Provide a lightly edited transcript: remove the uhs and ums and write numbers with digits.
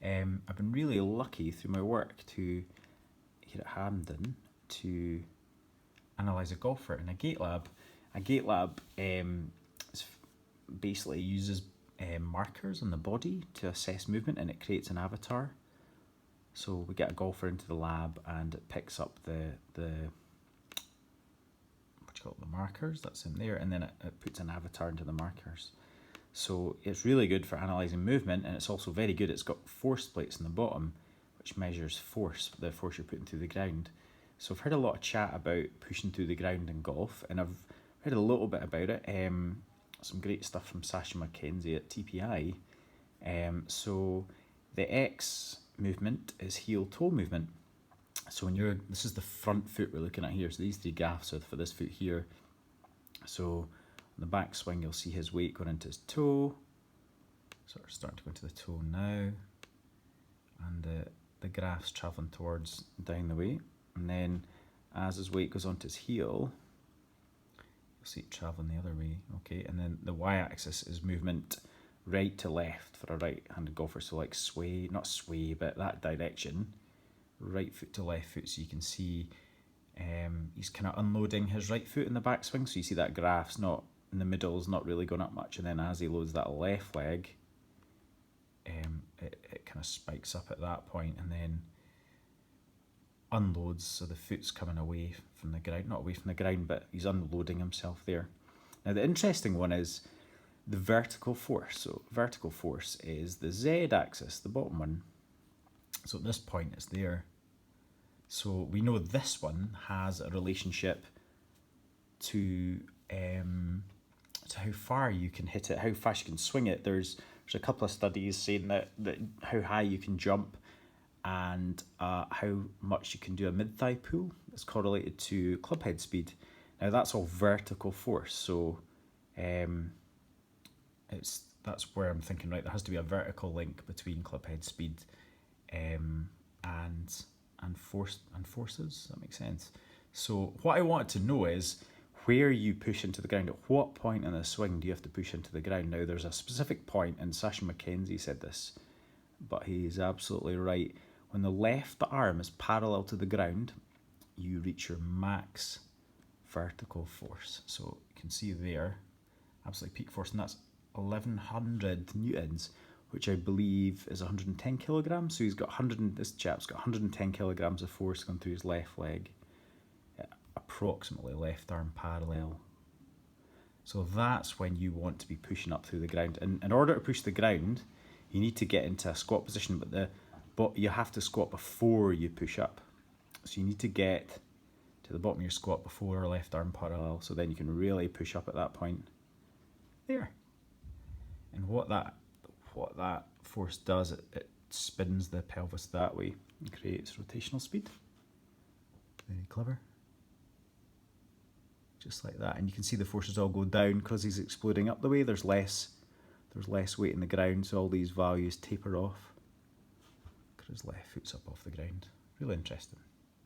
I've been really lucky through my work here at Hampden to analyse a golfer in a Gait lab. A Gait lab basically uses markers on the body to assess movement, and it creates an avatar. So we get a golfer into the lab and it picks up the markers that's in there, and then it puts an avatar into the markers. So it's really good for analysing movement, and it's also very good. It's got force plates in the bottom, which measures force, the force you're putting through the ground. So I've heard a lot of chat about pushing through the ground in golf, and I've read a little bit about it. Some great stuff from Sasha Mackenzie at TPI. So the X movement is heel-toe movement. So this is the front foot we're looking at here. So these three graphs are for this foot here. So on the back swing, you'll see his weight going into his toe. Sort of starting to go into the toe now. And the graph's travelling towards down the way. And then as his weight goes onto his heel, you'll see it travelling the other way. Okay, and then the y-axis is movement right to left for a right-handed golfer. So like sway, not sway, but that direction. Right foot to left foot, so you can see he's kind of unloading his right foot in the backswing. So you see that graph's not in the middle, is not really going up much, and then as he loads that left leg, it kind of spikes up at that point and then unloads, so the foot's coming away from the ground, not away from the ground, but he's unloading himself there. Now the interesting one is the vertical force. So vertical force is the z-axis, the bottom one. So at this point it's there. So we know this one has a relationship to how far you can hit it, how fast you can swing it. There's a couple of studies saying that how high you can jump and how much you can do a mid-thigh pull is correlated to club head speed. Now that's all vertical force, so that's where I'm thinking, right, there has to be a vertical link between club head speed and forces. That makes sense. So what I wanted to know is where you push into the ground. At what point in the swing do you have to push into the ground? Now there's a specific point, and Sasha Mackenzie said this, but he's absolutely right. When the left arm is parallel to the ground, you reach your max vertical force. So you can see there, absolute peak force, and that's 1100 newtons, which I believe is 110 kilograms. So this chap's got 110 kilograms of force going through his left leg, approximately left arm parallel. So that's when you want to be pushing up through the ground. And in order to push the ground, you need to get into a squat position, but you have to squat before you push up. So you need to get to the bottom of your squat before left arm parallel, so then you can really push up at that point. There. And what that force does, it spins the pelvis that way and creates rotational speed. Very clever. Just like that. And you can see the forces all go down because he's exploding up the way. There's less weight in the ground, so all these values taper off because his left foot's up off the ground. Really interesting.